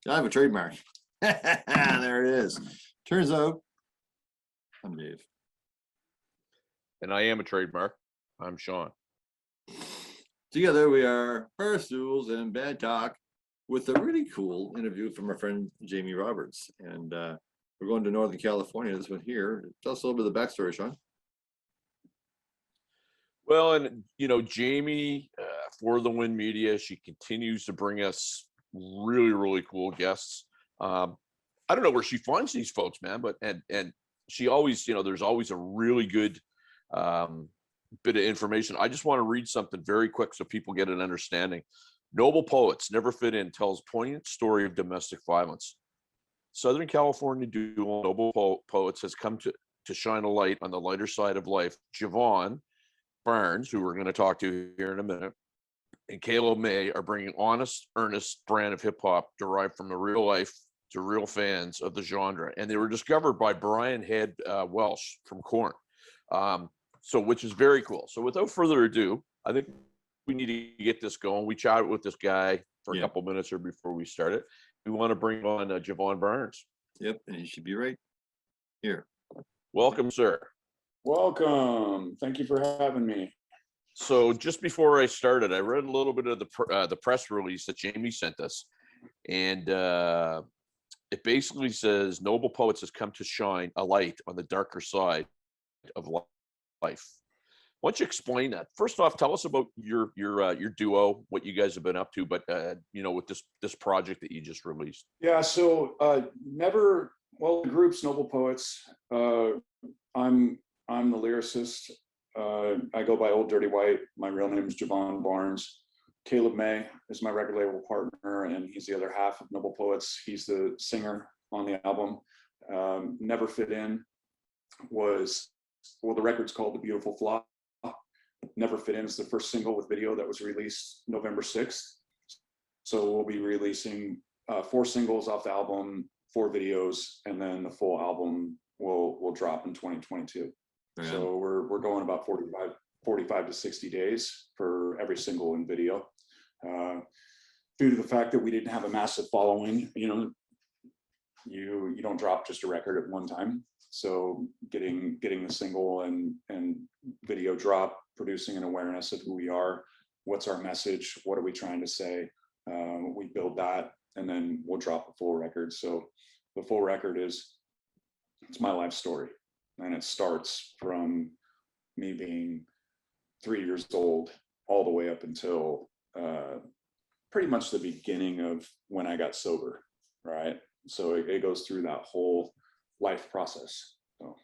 I have a trademark. There it is. Turns out I'm Dave. And I am a trademark. I'm Sean. Together we are Barstools and Bandtalk with a really cool interview from our friend Jamie Roberts. And we're going to Northern California, this one here. Tell us a little bit of the backstory, Sean. Well, and Jamie, for the Win Media, she continues to bring us really, really cool guests. I don't know where she finds these folks, man, but and she always, there's always a really good bit of information. I just want to read something very quick so people get an understanding. Noble Poets Never Fit In tells poignant story of domestic violence. Southern California duo Noble Poets has come to shine a light on the lighter side of life. Jevon Barnes, who we're going to talk to here in a minute, and Caleb May are bringing honest, earnest brand of hip hop derived from the real life to real fans of the genre. And they were discovered by Brian Head Welch from Korn. So which is very cool. So without further ado, I think we need to get this going. We chatted with this guy for a couple minutes here before we started. We want to bring on Jevon Barnes. Yep, and he should be right here. Welcome, sir. Welcome. Thank you for having me. So just before I started, I read a little bit of the press release that Jamie sent us, and it basically says Noble Poets has come to shine a light on the darker side of life. Why don't you explain that? First off, tell us about your duo, what you guys have been up to, but with this project that you just released. Yeah, so the group's Noble Poets. I'm the lyricist. I go by Old Dirty White. My real name is Jevon Barnes. Caleb May is my record label partner, and he's the other half of Noble Poets. He's the singer on the album. Never Fit In the record's called The Beautiful Flaw. Never Fit In is the first single with video that was released November 6th. So we'll be releasing 4 singles off the album, 4 videos, and then the full album will drop in 2022. Yeah. So we're going about 45 to 60 days for every single and video. Due to the fact that we didn't have a massive following, you don't drop just a record at one time. So getting the single and video drop, producing an awareness of who we are, what's our message, what are we trying to say, we build that, and then we'll drop a full record. So the full record it's my life story, and it starts from me being 3 years old all the way up until pretty much the beginning of when I got sober, right? So it goes through that whole life process. So.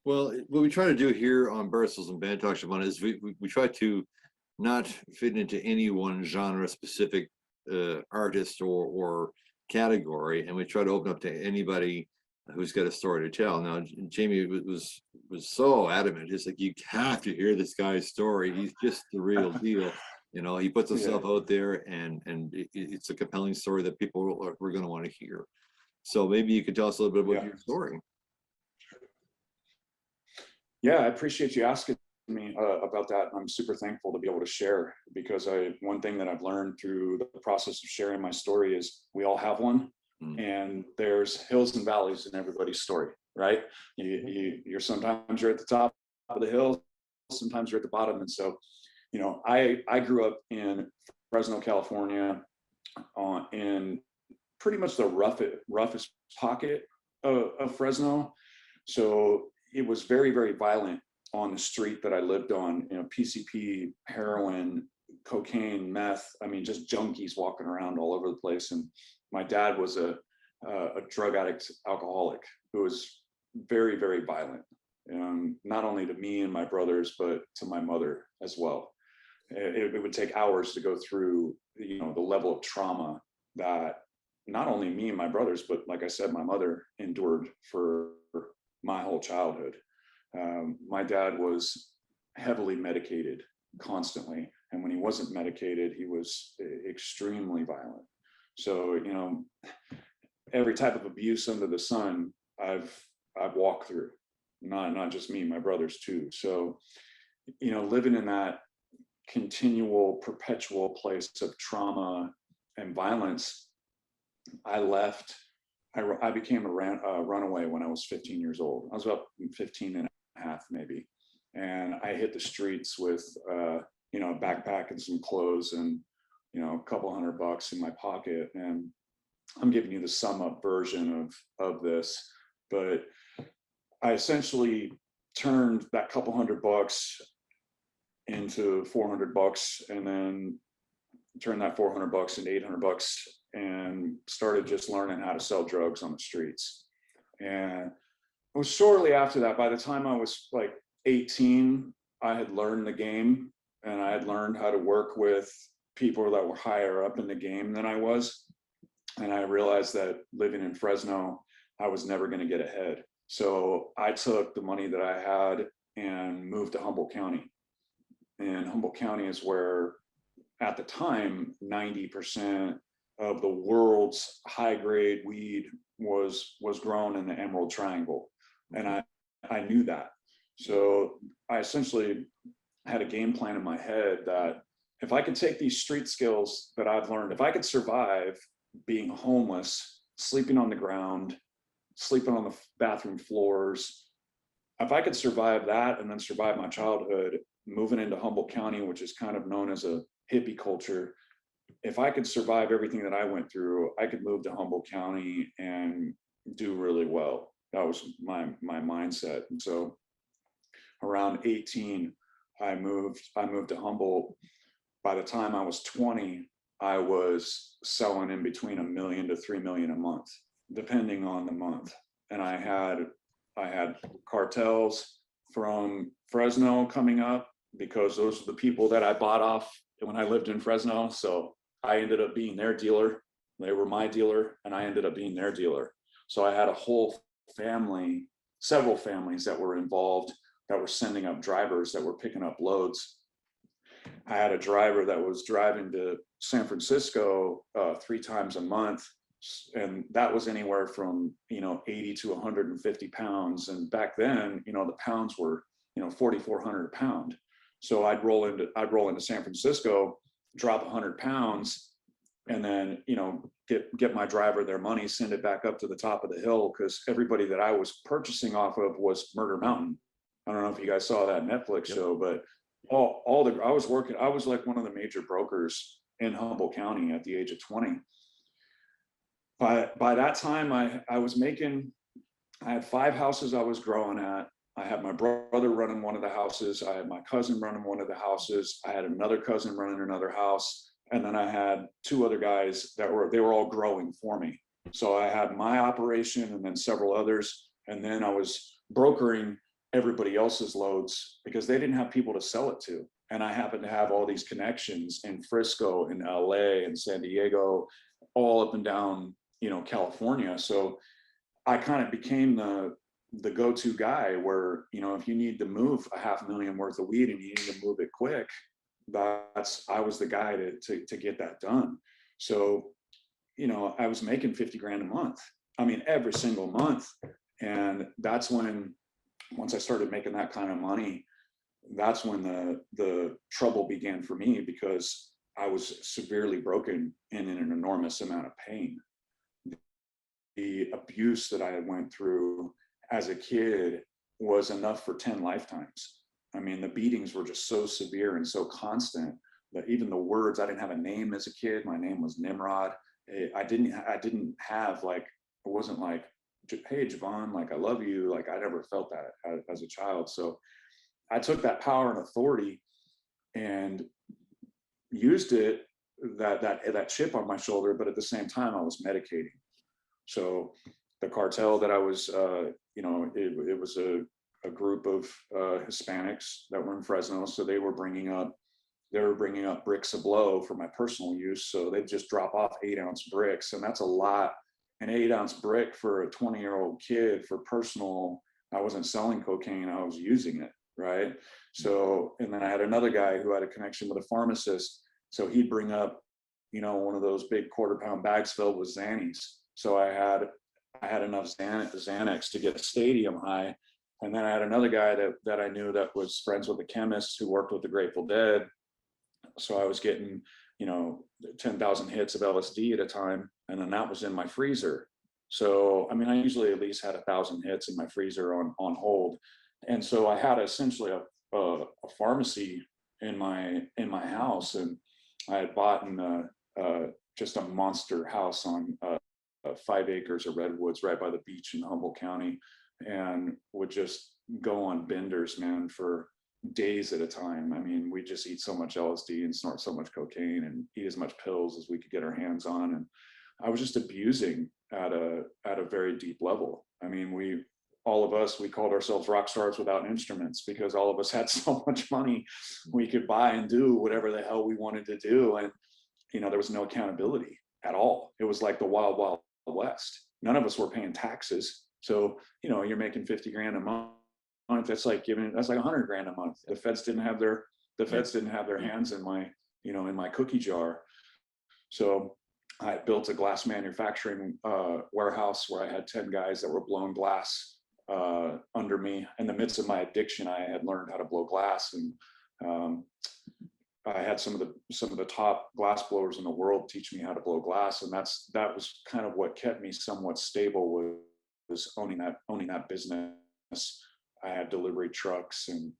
Well, what we try to do here on Barstools and Bandtalk, Jevon, is we try to not fit into any one genre specific artist or category, and we try to open up to anybody who's got a story to tell. Now, Jamie was so adamant. It's like, you have to hear this guy's story. He's just the real deal. He puts himself out there, and it's a compelling story that people are going to want to hear. So maybe you could tell us a little bit about your story. Yeah, I appreciate you asking me about that. I'm super thankful to be able to share, because one thing that I've learned through the process of sharing my story is we all have one. And there's hills and valleys in everybody's story, right? You're sometimes you're at the top of the hill, sometimes you're at the bottom. And so, I grew up in Fresno, California, in pretty much the roughest pocket of Fresno. So it was very, very violent on the street that I lived on. PCP, heroin, cocaine, meth. I mean, just junkies walking around all over the place. And my dad was a drug addict, alcoholic, who was very, very violent, not only to me and my brothers, but to my mother as well. It would take hours to go through, the level of trauma that not only me and my brothers, but like I said, my mother endured for my whole childhood. My dad was heavily medicated constantly. And when he wasn't medicated, he was extremely violent. So, every type of abuse under the sun, I've walked through, not just me, my brothers too. So, living in that continual, perpetual place of trauma and violence, I left. I became a runaway when I was 15 years old. I was about 15 and a half, maybe. And I hit the streets with, you know, a backpack and some clothes and, you know, a couple $100 in my pocket. And I'm giving you the sum up version of this, but I essentially turned that couple $100 into $400, and then turned that $400 into $800, and started just learning how to sell drugs on the streets. And it was shortly after that, by the time I was like 18, I had learned the game, and I had learned how to work with people that were higher up in the game than I was. And I realized that living in Fresno, I was never going to get ahead. So I took the money that I had and moved to Humboldt County. And Humboldt County is where, at the time, 90% of the world's high grade weed was grown in the Emerald Triangle. And I knew that. So I essentially had a game plan in my head that if I could take these street skills that I've learned, if I could survive being homeless, sleeping on the ground, sleeping on the bathroom floors, if I could survive that and then survive my childhood, moving into Humboldt County, which is kind of known as a hippie culture, if I could survive everything that I went through, I could move to Humboldt County and do really well. That was my mindset. And so around 18, I moved to Humboldt. By the time I was 20, I was selling in between $1 million to $3 million a month, depending on the month. And I had cartels from Fresno coming up, because those are the people that I bought off when I lived in Fresno. So I ended up being their dealer. They were my dealer, and I ended up being their dealer. So I had a whole family, several families that were involved, that were sending up drivers that were picking up loads. I had a driver that was driving to San Francisco 3 times a month, and that was anywhere from 80 to 150 pounds. And back then, the pounds were 4,400 a pound. So I'd roll into San Francisco, drop 100 pounds, and then get my driver their money, send it back up to the top of the hill, because everybody that I was purchasing off of was Murder Mountain. I don't know if you guys saw that Netflix show, but I was like one of the major brokers in Humboldt County at the age of 20. By that time, I had 5 houses I was growing at. I had my brother running one of the houses. I had my cousin running one of the houses. I had another cousin running another house. And then I had 2 other guys they were all growing for me. So I had my operation and then several others. And then I was brokering everybody else's loads, because they didn't have people to sell it to. And I happened to have all these connections in Frisco, in LA, and San Diego, all up and down, California. So I kind of became the go-to guy where, if you need to move $500,000 worth of weed and you need to move it quick, I was the guy to get that done. So, I was making 50 grand a month. I mean, every single month. And that's when, once I started making that kind of money, that's when the trouble began for me, because I was severely broken and in an enormous amount of pain. The abuse that I went through as a kid was enough for 10 lifetimes. I mean, the beatings were just so severe and so constant that even the words, I didn't have a name as a kid. My name was Nimrod. I didn't have, like, it wasn't like, hey, Jevon, like, I love you. Like, I never felt that as a child. So I took that power and authority and used it, that chip on my shoulder, but at the same time, I was medicating. So the cartel that I was, it was a group of Hispanics that were in Fresno. So they were bringing up bricks of blow for my personal use. So they'd just drop off 8-ounce bricks. And that's a lot. An 8-ounce brick for a 20-year-old kid for personal. I wasn't selling cocaine, I was using it, right? So, and then I had another guy who had a connection with a pharmacist. So he'd bring up, one of those big quarter-pound bags filled with Xannies. So I had enough Xanax to get a stadium high. And then I had another guy that I knew that was friends with a chemist who worked with the Grateful Dead. So I was getting 10,000 hits of LSD at a time. And then that was in my freezer. So, I mean, I usually at least had 1,000 hits in my freezer on hold. And so I had essentially a pharmacy in my house, and I had bought just a monster house on 5 acres of redwoods right by the beach in Humboldt County, and would just go on benders, man, for days at a time. I mean, we just eat so much LSD and snort so much cocaine and eat as much pills as we could get our hands on. And I was just abusing at a very deep level. I mean, all of us, we called ourselves rock stars without instruments, because all of us had so much money we could buy and do whatever the hell we wanted to do. And, there was no accountability at all. It was like the wild, wild west. None of us were paying taxes. So, you're making 50 grand a month. That's like 100 grand a month. The feds didn't have their hands in my cookie jar. So I built a glass manufacturing warehouse where I had 10 guys that were blowing glass under me. In the midst of my addiction, I had learned how to blow glass, and I had some of the top glass blowers in the world teach me how to blow glass, and that was kind of what kept me somewhat stable, was owning that business. I had delivery trucks and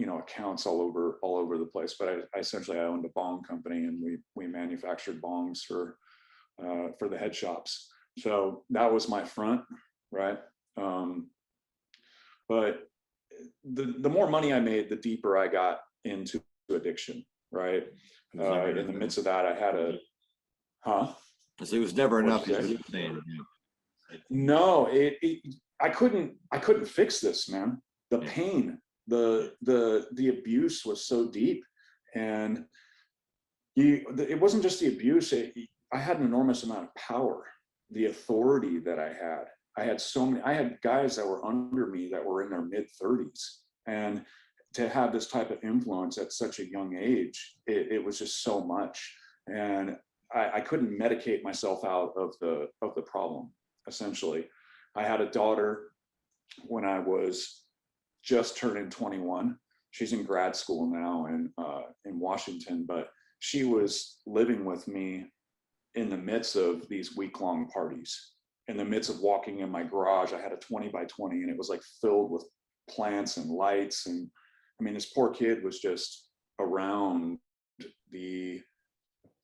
accounts all over the place, but I essentially owned a bong company, and we manufactured bongs for the head shops. So that was my front, right? But the more money I made, the deeper I got into addiction, right? In the midst of that, I had So it was never enough. No, I couldn't fix this, man. The pain, the abuse was so deep, and it wasn't just the abuse. I had an enormous amount of power, the authority that I had. I had guys that were under me that were in their mid-30s, and to have this type of influence at such a young age, it was just so much. And I couldn't medicate myself out of the problem. Essentially, I had a daughter when I was just turning 21. She's in grad school now in Washington, but she was living with me in the midst of these week-long parties. In the midst of walking in my garage, I had a 20 by 20, and it was like filled with plants and lights. And I mean, this poor kid was just around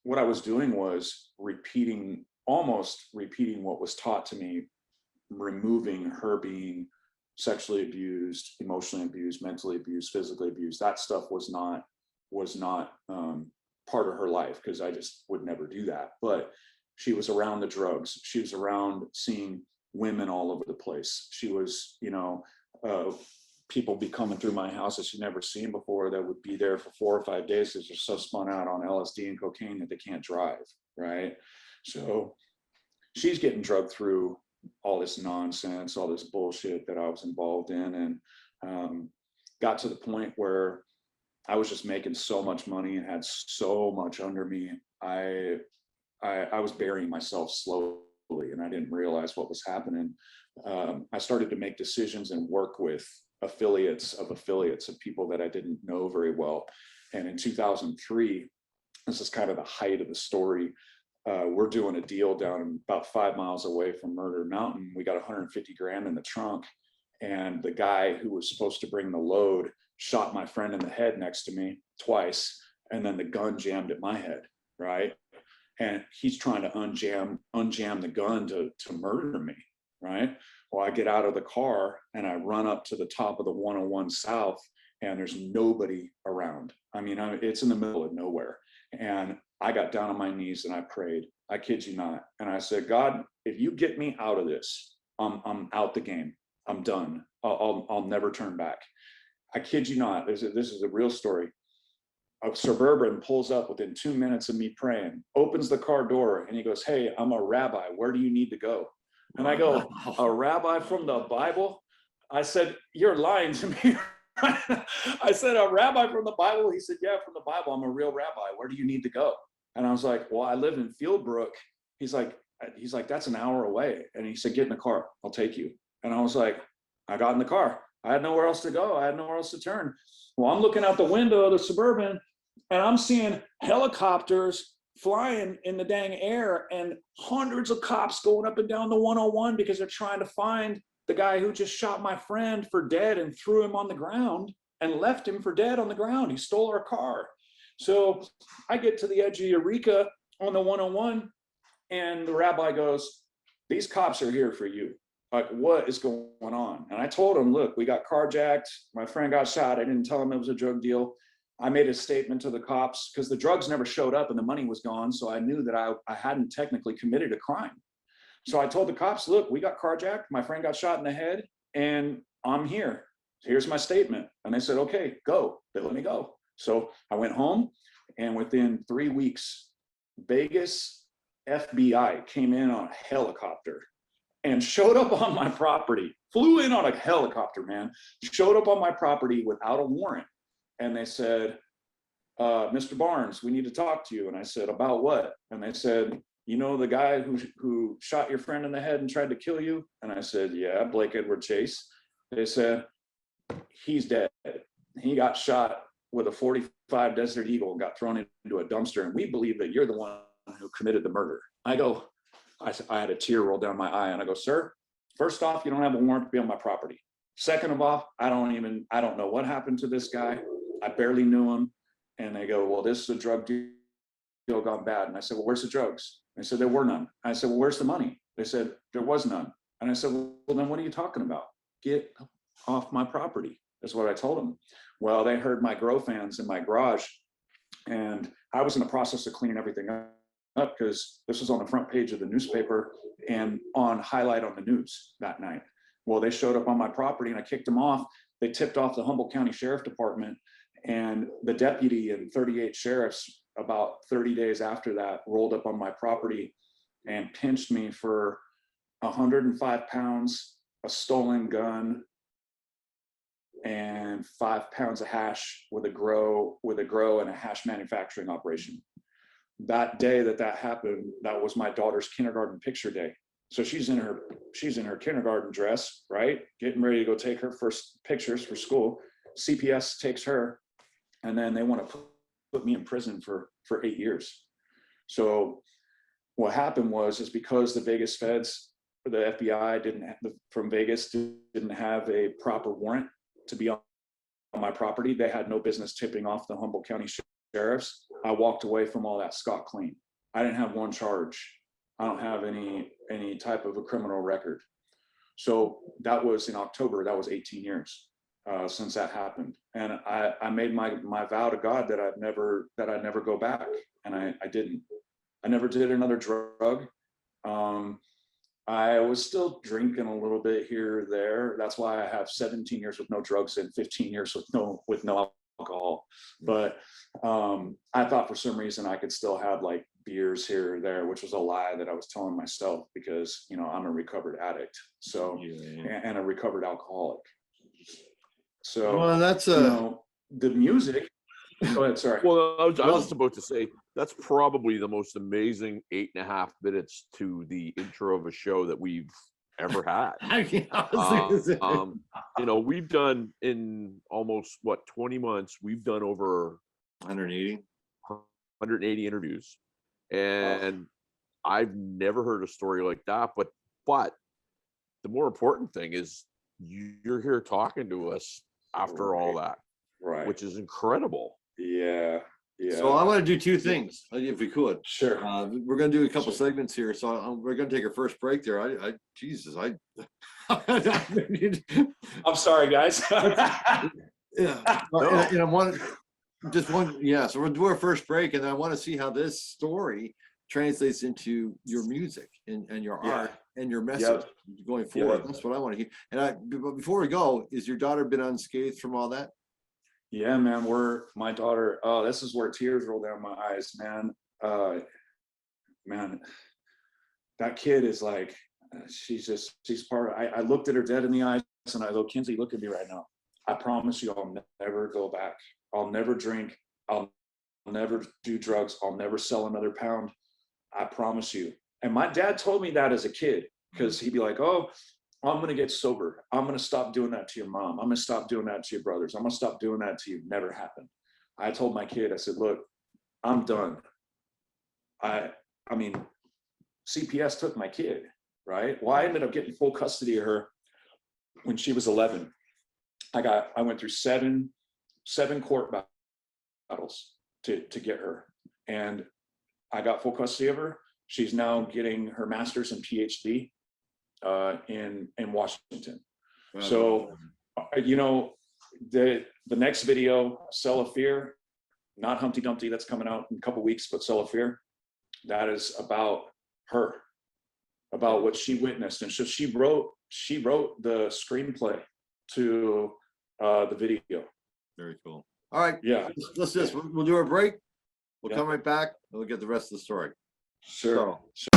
what I was doing was almost repeating what was taught to me, removing her being sexually abused, emotionally abused, mentally abused, physically abused. That stuff was not part of her life, because I just would never do that. But she was around the drugs. She was around seeing women all over the place. She was, people be coming through my house that she'd never seen before, that would be there for 4 or 5 days because they're so spun out on LSD and cocaine that they can't drive, right? So she's getting drugged through all this nonsense, all this bullshit that I was involved in, and got to the point where I was just making so much money and had so much under me. I was burying myself slowly, and I didn't realize what was happening. I started to make decisions and work with affiliates of people that I didn't know very well. And in 2003, this is kind of the height of the story. We're doing a deal down about 5 miles away from Murder Mountain. We got 150 grand in the trunk, and the guy who was supposed to bring the load shot my friend in the head next to me twice, and then the gun jammed at my head, right? And he's trying to unjam the gun to murder me, right? Well, I get out of the car and I run up to the top of the 101 South, and there's nobody around. I mean, it's in the middle of nowhere. And I got down on my knees and I prayed. I kid you not. And I said, God, if you get me out of this, I'm out the game. I'm done. I'll never turn back. I kid you not. This is a real story. A Suburban pulls up within 2 minutes of me praying, opens the car door, and he goes, "Hey, I'm a rabbi. Where do you need to go?" And I go, "A rabbi from the Bible?" I said, "You're lying to me." I said, "A rabbi from the Bible?" He said, "Yeah, from the Bible. I'm a real rabbi. Where do you need to go?" And I was like, "Well, I live in Fieldbrook." He's like, "That's an hour away." And he said, "Get in the car. I'll take you." And I was like, I got in the car. I had nowhere else to go. I had nowhere else to turn. Well, I'm looking out the window of the Suburban, And I'm seeing helicopters flying in the dang air and hundreds of cops going up and down the 101 because they're trying to find the guy who just shot my friend for dead and threw him on the ground and left him for dead on the ground. He stole our car. So I get to the edge of Eureka on the 101, and the rabbi goes, these cops are here for you. Like, what is going on? And I told him, look, we got carjacked. My friend got shot. I didn't tell him it was a drug deal. I made a statement to the cops because the drugs never showed up and the money was gone. So I knew that I hadn't technically committed a crime. So I told the cops, look, we got carjacked. My friend got shot in the head and I'm here. Here's my statement. And they said, okay, go. They let me go. So I went home, and within 3 weeks, Vegas FBI came in on a helicopter and showed up on my property, flew in on a helicopter, man, showed up on my property without a warrant. And they said, Mr. Barnes, we need to talk to you. And I said, about what? And they said, you know, the guy who shot your friend in the head and tried to kill you? And I said, yeah, Blake Edward Chase. They said, he's dead. He got shot with a 45 Desert Eagle and got thrown into a dumpster. And we believe that you're the one who committed the murder. I had a tear roll down my eye, and I go, sir, first off, you don't have a warrant to be on my property. Second of all, I don't know what happened to this guy. I barely knew him. And they go, well, this is a drug deal gone bad. And I said, well, where's the drugs? They said, there were none. I said, well, where's the money? They said, there was none. And I said, well, then what are you talking about? Get off my property. That's what I told them. Well, they heard my grow fans in my garage, and I was in the process of cleaning everything up because this was on the front page of the newspaper and on highlight on the news that night. Well, they showed up on my property and I kicked them off. They tipped off the Humboldt County Sheriff Department, and the deputy and 38 sheriffs about 30 days after that rolled up on my property and pinched me for 105 pounds, a stolen gun, and 5 pounds of hash with a grow and a hash manufacturing operation. That day that happened, that was my daughter's kindergarten picture day. So she's in her kindergarten dress, right? Getting ready to go take her first pictures for school. CPS takes her, and then they want to put me in prison for 8 years. So what happened is because the Vegas feds, the FBI from Vegas didn't have a proper warrant to be on my property. They had no business tipping off the Humboldt County sheriffs. I walked away from all that scot clean. I didn't have one charge. I don't have any type of a criminal record. So that was in October. That was 18 years since that happened. And I made my vow to God that I'd never go back. And I didn't. I never did another drug. I was still drinking a little bit here or there. That's why I have 17 years with no drugs and 15 years with no alcohol. But I thought for some reason I could still have like beers here or there, which was a lie that I was telling myself because, you know, I'm a recovered addict. So, and a recovered alcoholic. So, well, that's the music. Go ahead, sorry. Well, I was about to say, that's probably the most amazing 8.5 minutes to the intro of a show that we've ever had. You know, we've done in almost 20 months, we've done over 180 interviews. And I've never heard a story like that. But the more important thing is you're here talking to us after all that, right? Which is incredible. Yeah. So I want to do two things, if we could. Sure. We're going to do a couple segments here, so we're going to take our first break there. I'm sorry, guys. Yeah. No. And I want so we'll do our first break, and I want to see how this story translates into your music and your art and your message going forward. That's what I want to hear. And before we go, is your daughter been unscathed from all that? Yeah, man, my daughter, this is where tears roll down my eyes, man. Man, that kid is like, she's part of, I looked at her dead in the eyes and I go, Kinsey, look at me right now. I promise you I'll never go back. I'll never drink. I'll never do drugs. I'll never sell another pound. I promise you. And my dad told me that as a kid, because he'd be like, oh, I'm going to get sober. I'm going to stop doing that to your mom. I'm going to stop doing that to your brothers. I'm going to stop doing that to you. Never happened. I told my kid, I said, look, I'm done. I mean, CPS took my kid, right? Well, I ended up getting full custody of her when she was 11. I went through seven court battles to get her. And I got full custody of her. She's now getting her master's and PhD in Washington. Wow. So, you know, the next video, Cell of Fear, not Humpty Dumpty, that's coming out in a couple weeks, but Cell of Fear, that is about her, about what she witnessed. And so she wrote the screenplay to the video. Very cool. All right. Yeah. Let's do this. We'll do our break. We'll Yeah. come right back and we'll get the rest of the story. Sure. So.